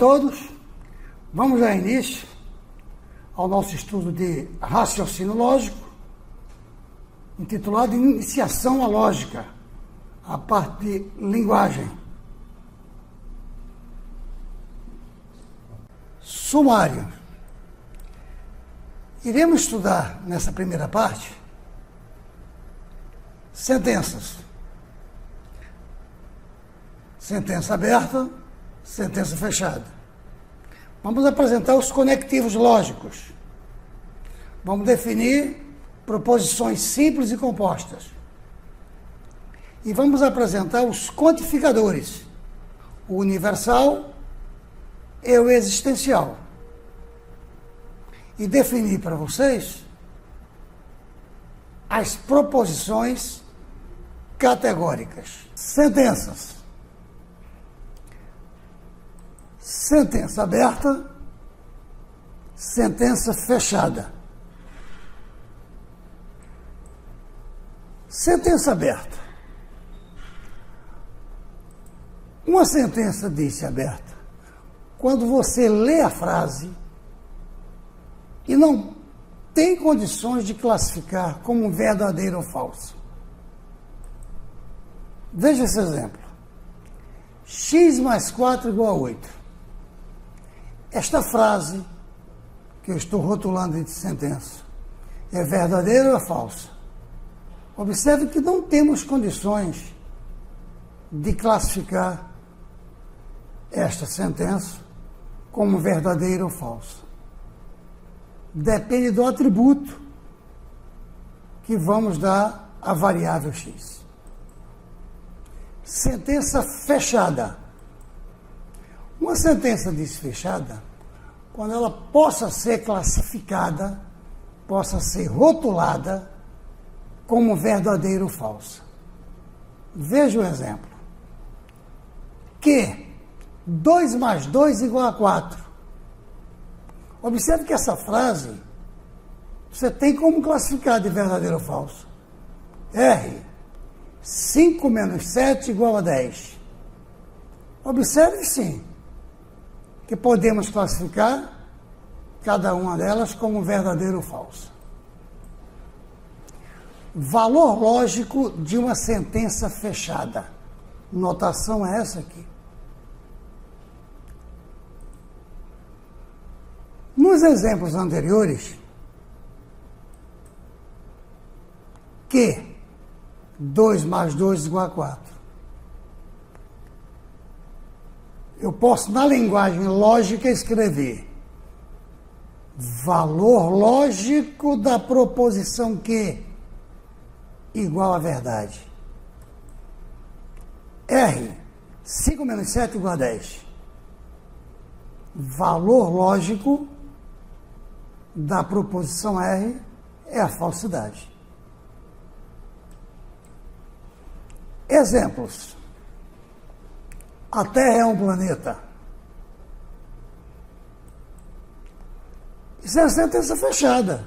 todos, vamos dar início ao nosso estudo de raciocínio lógico, intitulado Iniciação à Lógica, a parte de linguagem. Sumário. Iremos estudar nessa primeira parte sentenças. Sentença aberta, sentença fechada. Vamos apresentar os conectivos lógicos. Vamos definir proposições simples e compostas. E vamos apresentar os quantificadores, o universal e o existencial. E definir para vocês as proposições categóricas. Sentenças. Sentença aberta, sentença fechada. Sentença aberta. Uma sentença diz-se aberta quando você lê a frase e não tem condições de classificar como verdadeiro ou falso. Veja esse exemplo. X mais 4 igual a 8. Esta frase, que eu estou rotulando de sentença, é verdadeira ou é falsa? Observe que não temos condições de classificar esta sentença como verdadeira ou falsa. Depende do atributo que vamos dar à variável x. Sentença fechada. Uma sentença diz fechada quando ela possa ser classificada, possa ser rotulada como verdadeira ou falsa. Veja o exemplo. Que 2 mais 2 igual a 4. Observe que essa frase você tem como classificar de verdadeiro ou falso. R. 5 menos 7 igual a 10. Observe sim que podemos classificar cada uma delas como verdadeiro ou falso. Valor lógico de uma sentença fechada. Notação é essa aqui. Nos exemplos anteriores, que 2 mais 2 igual a 4. Eu posso, na linguagem lógica, escrever valor lógico da proposição que igual a verdade. R, 5 menos 7 igual a 10. Valor lógico da proposição R é a falsidade. Exemplos. A Terra é um planeta. Isso é sentença fechada,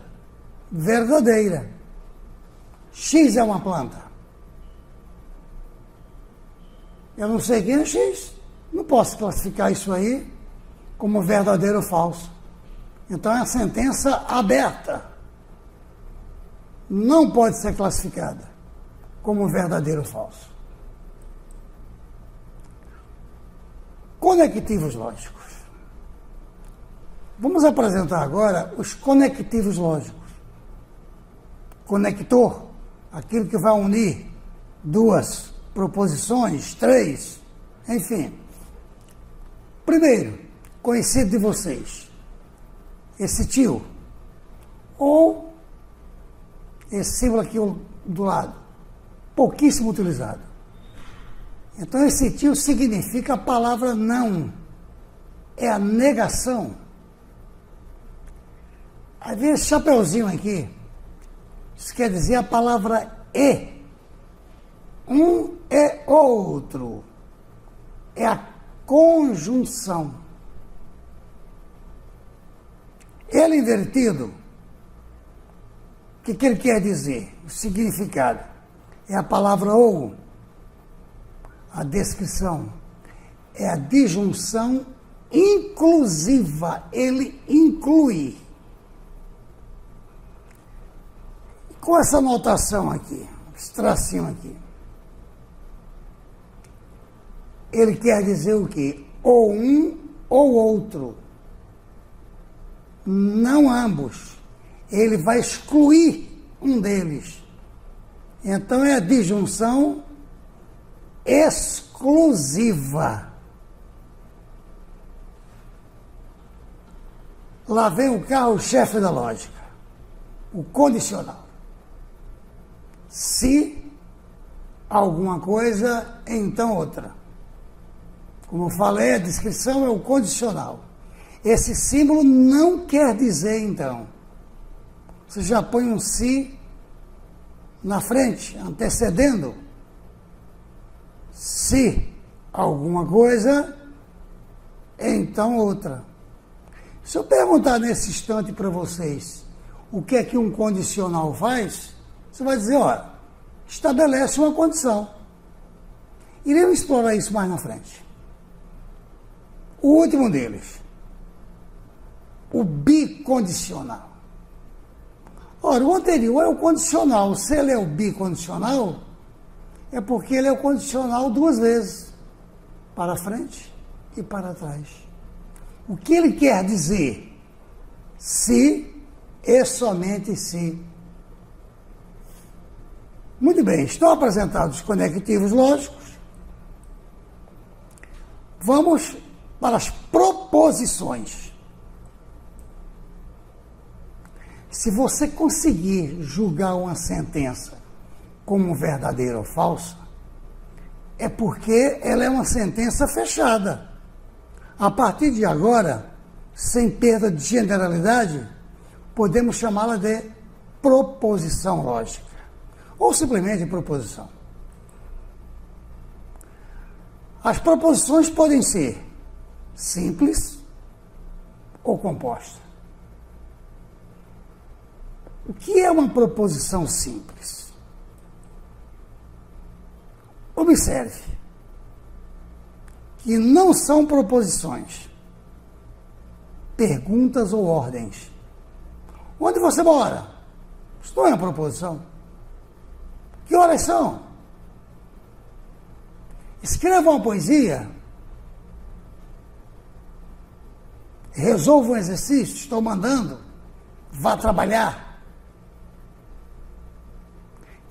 verdadeira. X é uma planta. Eu não sei quem é X. Não posso classificar isso aí como verdadeiro ou falso. Então é a sentença aberta. Não pode ser classificada como verdadeiro ou falso. Conectivos lógicos. Vamos apresentar agora os conectivos lógicos. Conector, aquilo que vai unir duas proposições, três, enfim. Primeiro, conhecido de vocês, esse tio, ou esse símbolo aqui do lado, pouquíssimo utilizado. Então, esse tio significa a palavra não, é a negação. Aí vem esse chapeuzinho aqui, isso quer dizer a palavra e. Um é outro, é a conjunção. Ele invertido, o que ele quer dizer? O significado é a palavra ou. A descrição é a disjunção inclusiva, ele inclui. Com essa notação aqui, esse tracinho aqui, ele quer dizer o quê? Ou um ou outro. Não ambos. Ele vai excluir um deles. Então é a disjunção exclusiva. Lá vem o carro-chefe da lógica, o condicional. Se alguma coisa, então outra. Como eu falei, a descrição é o condicional. Esse símbolo não quer dizer, então. Você já põe um se na frente, antecedendo. Se alguma coisa, então outra. Se eu perguntar nesse instante para vocês o que é que um condicional faz, você vai dizer, olha, estabelece uma condição. Iremos explorar isso mais na frente. O último deles, o bicondicional. Ora, o anterior é o condicional. Se ele é o bicondicional, é porque ele é o condicional duas vezes, para frente e para trás. O que ele quer dizer? Se e somente se. Muito bem, estão apresentados os conectivos lógicos. Vamos para as proposições. Se você conseguir julgar uma sentença como verdadeira ou falsa, é porque ela é uma sentença fechada. A partir de agora, sem perda de generalidade, podemos chamá-la de proposição lógica, ou simplesmente proposição. As proposições podem ser simples ou composta. O que é uma proposição simples? Observe que não são proposições, perguntas ou ordens. Onde você mora? Isso não é uma proposição. Que horas são? Escreva uma poesia. Resolva um exercício, estou mandando. Vá trabalhar.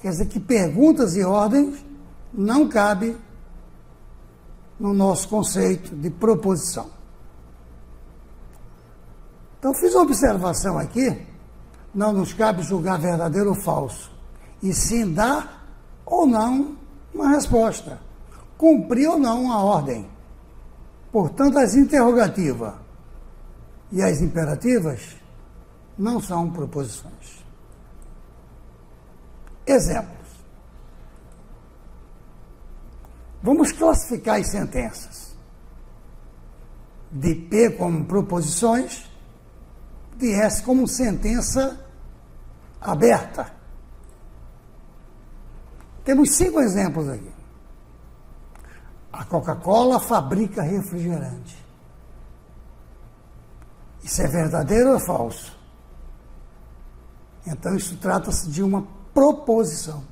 Quer dizer que perguntas e ordens não cabem no nosso conceito de proposição. Então, fiz uma observação aqui. Não nos cabe julgar verdadeiro ou falso, e sim dar ou não uma resposta, cumprir ou não uma ordem. Portanto, as interrogativas e as imperativas não são proposições. Exemplos. Vamos classificar as sentenças de P como proposições, de S como sentença aberta. Temos 5 exemplos aqui. A Coca-Cola fabrica refrigerante. Isso é verdadeiro ou é falso? Então, isso trata-se de uma proposição.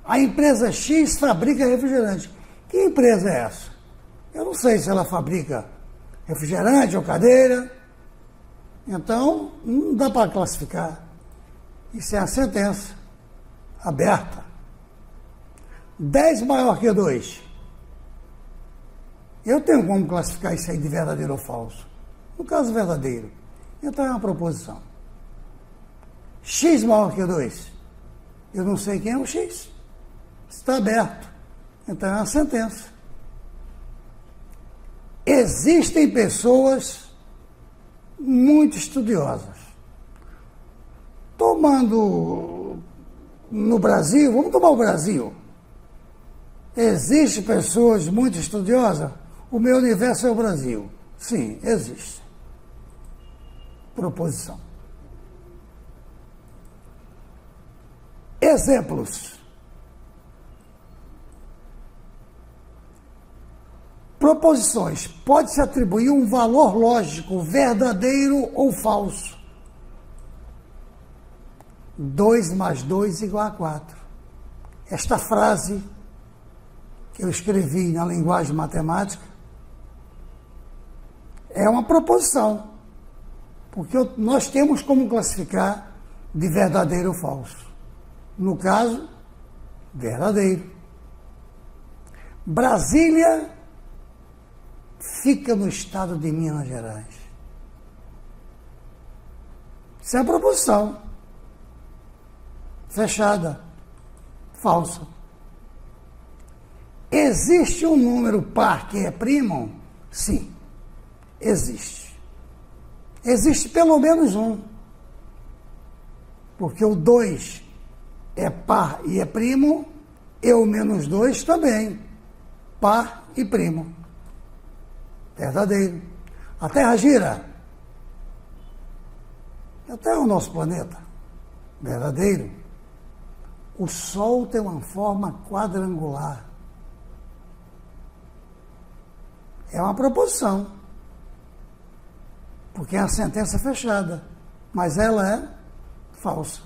A empresa X fabrica refrigerante. Que empresa é essa? Eu não sei se ela fabrica refrigerante ou cadeira. Então, não dá para classificar. Isso é a sentença aberta. 10 maior que 2. Eu tenho como classificar isso aí de verdadeiro ou falso. No caso verdadeiro. Então é uma proposição. X maior que 2. Eu não sei quem é o X. Está aberto. Então é uma sentença. Existem pessoas muito estudiosas. Tomando no Brasil, vamos tomar o Brasil. Existem pessoas muito estudiosas? O meu universo é o Brasil. Sim, existe. Proposição. Exemplos. Proposições. Pode-se atribuir um valor lógico, verdadeiro ou falso. 2 mais 2 igual a 4. Esta frase que eu escrevi na linguagem matemática é uma proposição, porque nós temos como classificar de verdadeiro ou falso. No caso, verdadeiro. Brasília fica no estado de Minas Gerais. Isso é uma proposição. Fechada. Falsa. Existe um número par que é primo? Sim, existe. Existe pelo menos um. Porque o 2 é par e é primo, e o menos 2 também. Par e primo. Verdadeiro. A Terra gira. A Terra é o nosso planeta. Verdadeiro. O Sol tem uma forma quadrangular. É uma proposição. Porque é uma sentença fechada. Mas ela é falsa.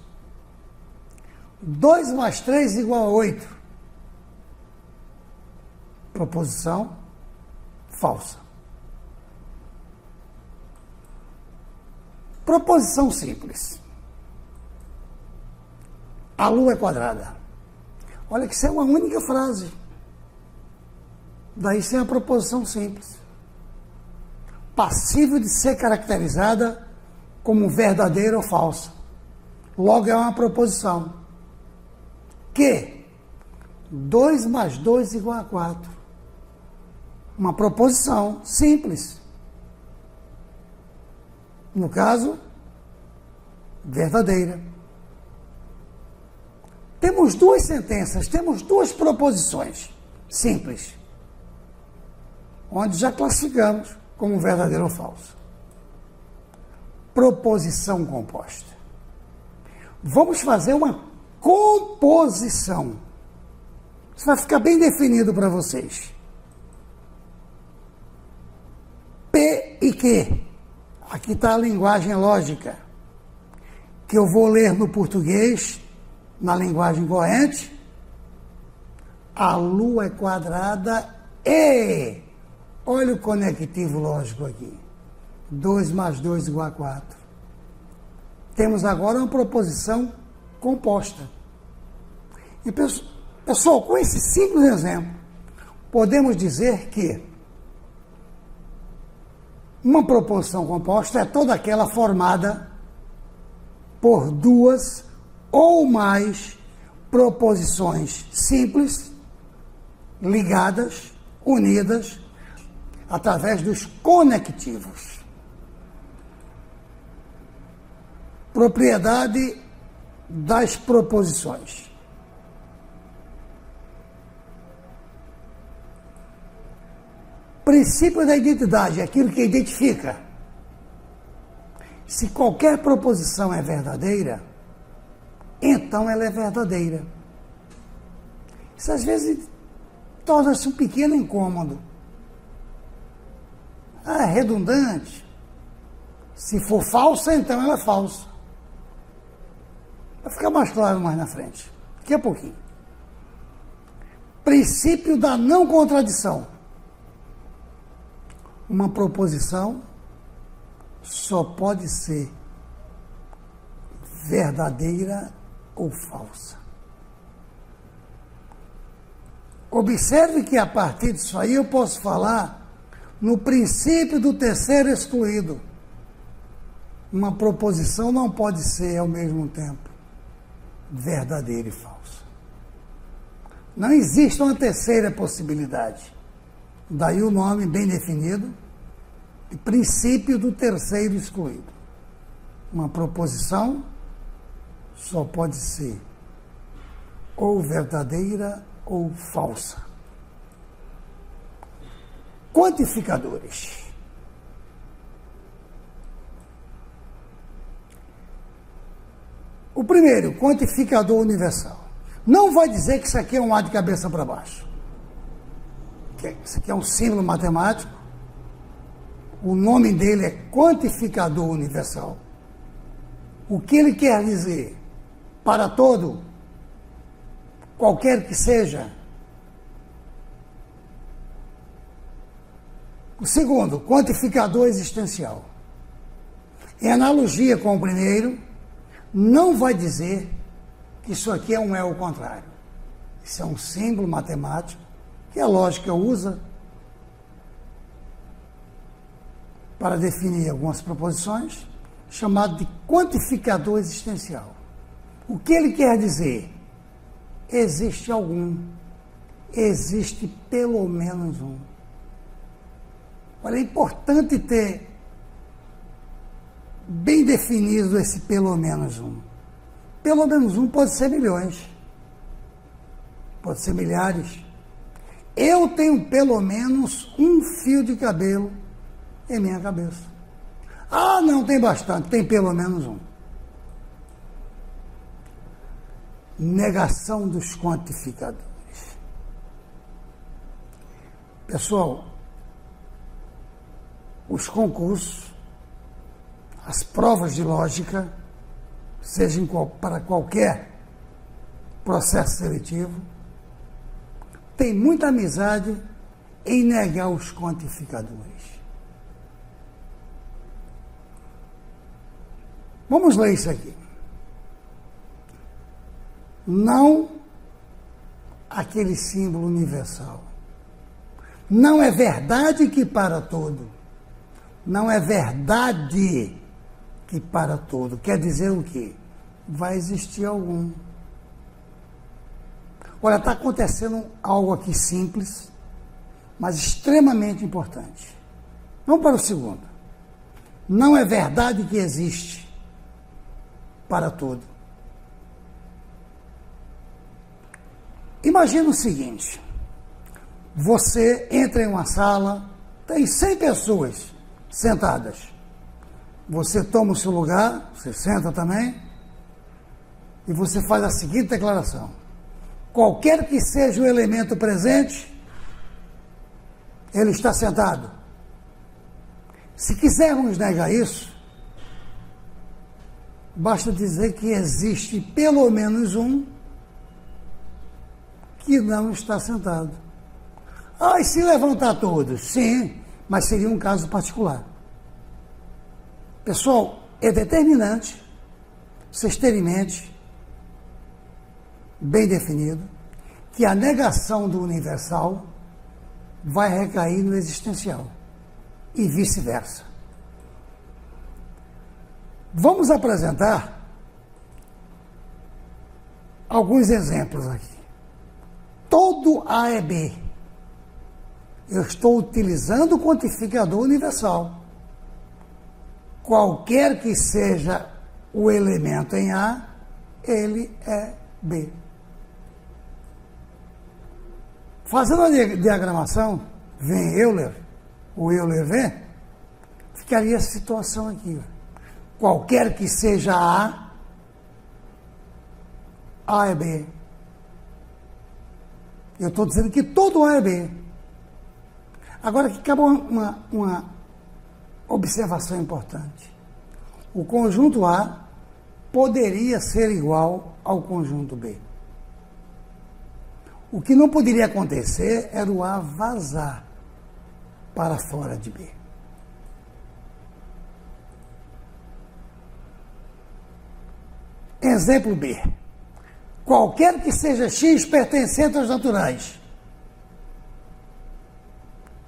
2 mais 3 igual a 8. Proposição falsa. Proposição simples. A Lua é quadrada. Olha que isso é uma única frase. Daí isso é uma proposição simples. Passível de ser caracterizada como verdadeira ou falsa. Logo é uma proposição. Que 2 mais 2 igual a 4. Uma proposição simples. No caso, verdadeira. Temos duas sentenças, temos duas proposições simples, onde já classificamos como verdadeiro ou falso. Proposição composta. Vamos fazer uma composição. Isso vai ficar bem definido para vocês. P e Q. Aqui está a linguagem lógica, que eu vou ler no português, na linguagem corrente. A Lua é quadrada e... Olha o conectivo lógico aqui. 2 mais 2 igual a 4. Temos agora uma proposição composta. E, pessoal, com esse simples exemplo, podemos dizer que uma proposição composta é toda aquela formada por duas ou mais proposições simples, ligadas, unidas, através dos conectivos. Propriedade das proposições. Princípio da identidade, aquilo que identifica. Se qualquer proposição é verdadeira, então ela é verdadeira. Isso às vezes torna-se um pequeno incômodo. É redundante. Se for falsa, então ela é falsa. Vai ficar mais claro mais na frente. Daqui a pouquinho. Princípio da não contradição. Uma proposição só pode ser verdadeira ou falsa. Observe que a partir disso aí eu posso falar no princípio do terceiro excluído. Uma proposição não pode ser ao mesmo tempo verdadeira e falsa. Não existe uma terceira possibilidade. Daí o nome bem definido, de princípio do terceiro excluído. Uma proposição só pode ser ou verdadeira ou falsa. Quantificadores. O primeiro, quantificador universal. Não vai dizer que isso aqui é um A de cabeça para baixo. isso aqui é um símbolo matemático, o nome dele é quantificador universal. O que ele quer dizer? Para todo, qualquer que seja. O segundo, quantificador existencial. Em analogia com o primeiro, não vai dizer que isso aqui é um é o contrário. Isso é um símbolo matemático que a lógica usa para definir algumas proposições, chamado de quantificador existencial. O que ele quer dizer? Existe algum, existe pelo menos um. Olha, é importante ter bem definido esse pelo menos um. Pelo menos um pode ser milhões, pode ser milhares. Eu tenho pelo menos um fio de cabelo em minha cabeça. Ah, não tem bastante, tem pelo menos um. Negação dos quantificadores. Pessoal, os concursos, as provas de lógica, seja para qualquer processo seletivo, tem muita amizade em negar os quantificadores. Vamos ler isso aqui. Não aquele símbolo universal. Não é verdade que para todo. Não é verdade que para todo. Quer dizer o quê? Vai existir algum. Olha, está acontecendo algo aqui simples, mas extremamente importante. Vamos para o segundo. Não é verdade que existe para todo. Imagina o seguinte, você entra em uma sala, tem 100 pessoas sentadas. Você toma o seu lugar, você senta também, e você faz a seguinte declaração. Qualquer que seja o elemento presente, ele está sentado. Se quisermos negar isso, basta dizer que existe pelo menos um que não está sentado. Ah, e se levantar todos? Sim, mas seria um caso particular. Pessoal, é determinante vocês terem em mente, bem definido, que a negação do universal vai recair no existencial e vice-versa. Vamos apresentar alguns exemplos aqui. Todo A é B. Eu estou utilizando o quantificador universal. Qualquer que seja o elemento em A, ele é B. Fazendo a diagramação, vem Euler, o Euler vem, ficaria essa situação aqui. Qualquer que seja A é B. Eu estou dizendo que todo A é B. Agora que cabe uma observação importante. O conjunto A poderia ser igual ao conjunto B. O que não poderia acontecer era o A vazar para fora de B. Exemplo B. Qualquer que seja x pertencente aos naturais,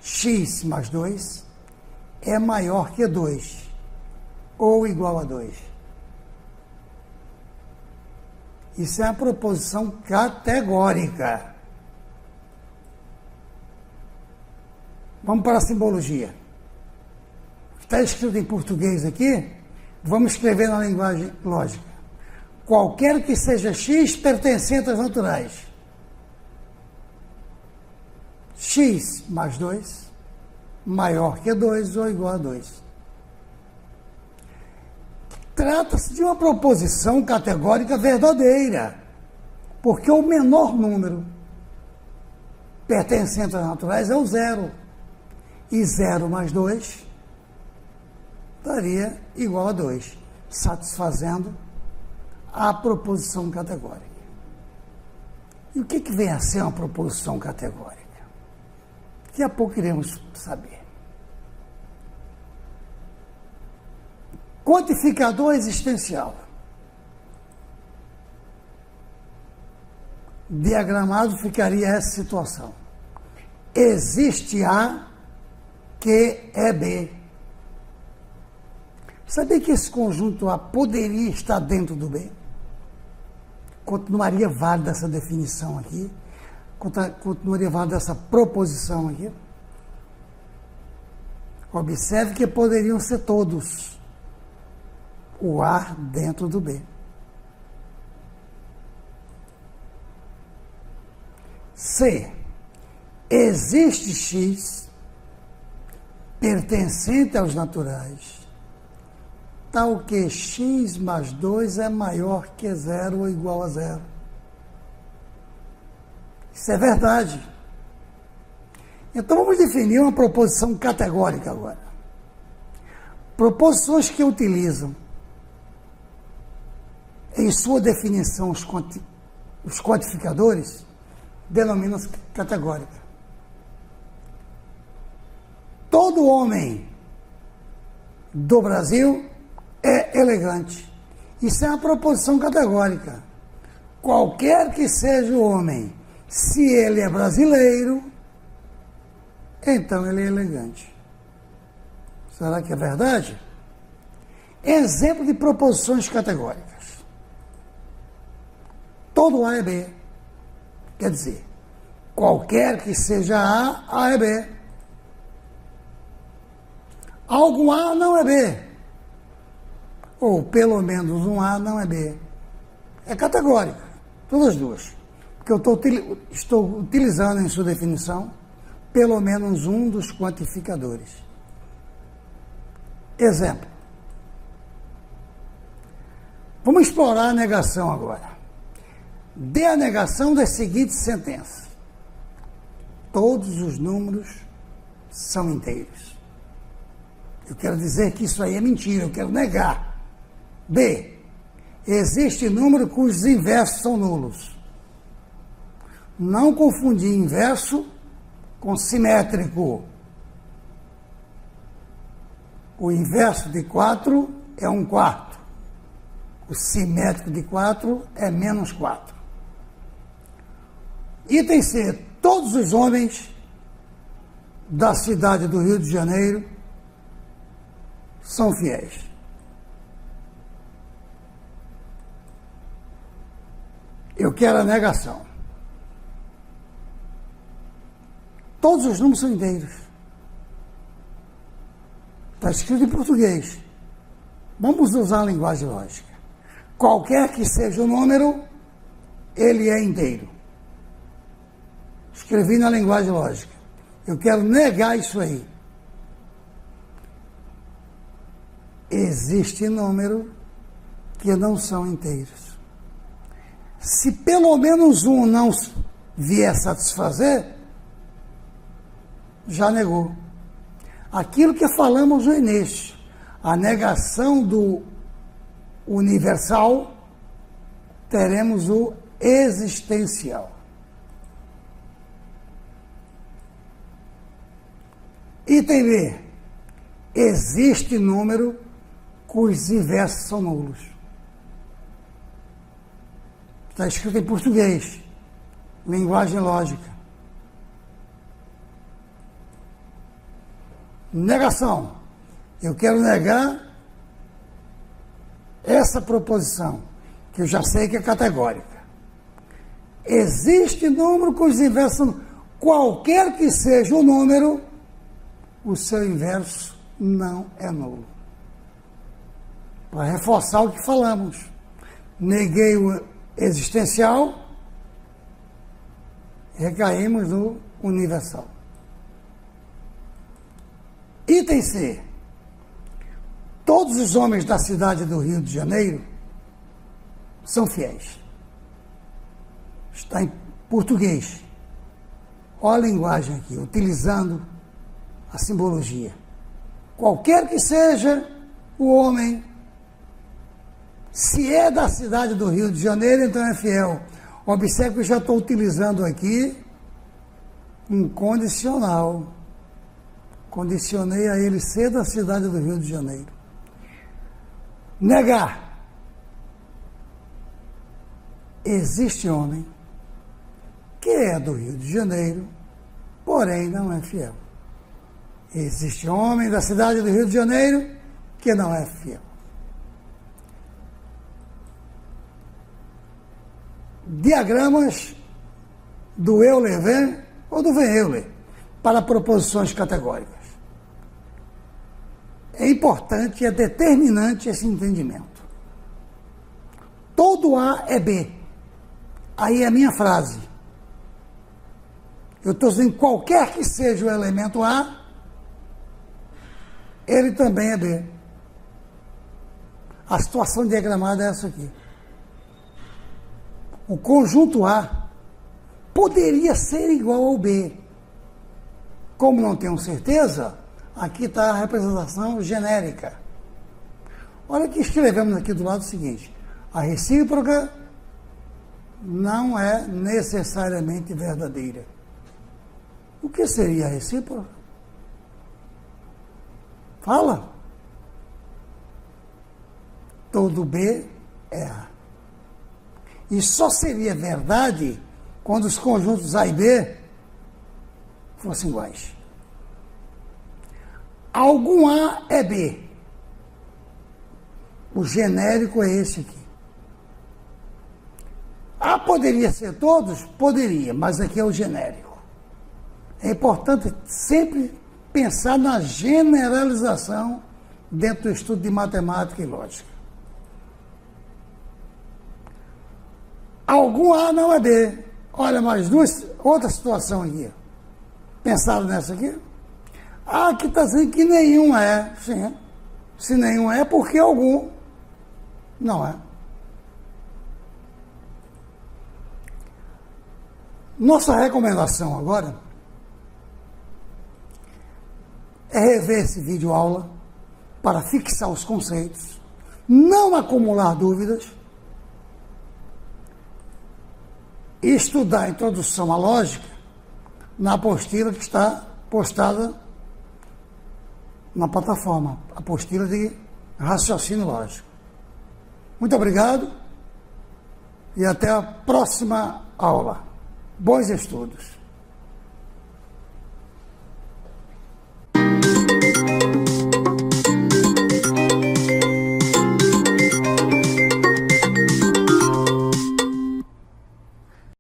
x mais 2 é maior que 2, ou igual a 2. Isso é uma proposição categórica. Vamos para a simbologia. Está escrito em português aqui, vamos escrever na linguagem lógica. Qualquer que seja x pertencente aos naturais, x mais 2 maior que 2 ou igual a 2. Trata-se de uma proposição categórica verdadeira, porque o menor número pertencente aos naturais é o zero. E 0 mais 2 daria igual a 2, satisfazendo a proposição categórica. E o que vem a ser uma proposição categórica? Daqui a pouco iremos saber. Quantificador existencial. Diagramado ficaria essa situação. Existe A que é B. Sabia que esse conjunto A poderia estar dentro do B? Continuaria válida essa definição aqui? Continuaria válida essa proposição aqui? Observe que poderiam ser todos o A dentro do B. C. Existe X pertencente aos naturais, tal que x mais 2 é maior que 0 ou igual a 0. Isso é verdade. Então vamos definir uma proposição categórica agora. Proposições que utilizam em sua definição os quantificadores denominam-se categórica. Todo homem do Brasil é elegante. Isso é uma proposição categórica. Qualquer que seja o homem, se ele é brasileiro, então ele é elegante. Será que é verdade? Exemplo de proposições categóricas. Todo A é B. Quer dizer, qualquer que seja A é B. Algum A não é B. Ou pelo menos um A não é B. É categórica, todas as duas. Porque eu estou utilizando em sua definição pelo menos um dos quantificadores. Exemplo. Vamos explorar a negação agora. Dê a negação das seguintes sentenças. Todos os números são inteiros. Eu quero dizer que isso aí é mentira, eu quero negar. B. Existe número cujos inversos são nulos. Não confundir inverso com simétrico. O inverso de 4 é 1/4. O simétrico de 4 é menos 4. Item C. Todos os homens da cidade do Rio de Janeiro são fiéis. Eu quero a negação. Todos os números são inteiros. Está escrito em português. Vamos usar a linguagem lógica. Qualquer que seja o número, ele é inteiro. Escrevi na linguagem lógica. Eu quero negar isso aí. Existe número que não são inteiros. Se pelo menos um não vier satisfazer, já negou. Aquilo que falamos no início, a negação do universal, teremos o existencial. Item B. Existe número cujos inversos são nulos. Está escrito em português, linguagem lógica. Negação. Eu quero negar essa proposição, que eu já sei que é categórica. Existe número cujos inversos são nulos. Qualquer que seja o número, o seu inverso não é nulo. Para reforçar o que falamos. Neguei o existencial, recaímos no universal. Item C. Todos os homens da cidade do Rio de Janeiro são fiéis. Está em português. Olha a linguagem aqui, utilizando a simbologia. Qualquer que seja o homem, se é da cidade do Rio de Janeiro, então é fiel. Observe que eu já estou utilizando aqui um condicional. Condicionei a ele ser da cidade do Rio de Janeiro. Negar. Existe homem que é do Rio de Janeiro, porém não é fiel. Existe homem da cidade do Rio de Janeiro que não é fiel. Diagramas do Euler-Venn ou do Venn-Euler para proposições categóricas. É importante e é determinante esse entendimento. Todo A é B. Aí é a minha frase. Eu estou dizendo que qualquer que seja o elemento A, ele também é B. A situação diagramada é essa aqui. O conjunto A poderia ser igual ao B. Como não tenho certeza, aqui está a representação genérica. Olha que escrevemos aqui do lado o seguinte: a recíproca não é necessariamente verdadeira. O que seria a recíproca? Fala. Todo B é A. E só seria verdade quando os conjuntos A e B fossem iguais. Algum A é B. O genérico é esse aqui. A poderia ser todos? Poderia, mas aqui é o genérico. É importante sempre pensar na generalização dentro do estudo de matemática e lógica. Algum A não é B. Olha, mais outra situação aqui. Pensaram nessa aqui? Ah, aqui está dizendo que nenhum é. Sim. Se nenhum é, porque algum não é. Nossa recomendação agora é rever esse vídeo aula para fixar os conceitos, não acumular dúvidas, e estudar a introdução à lógica na apostila que está postada na plataforma, apostila de raciocínio lógico. Muito obrigado e até a próxima aula. Bons estudos.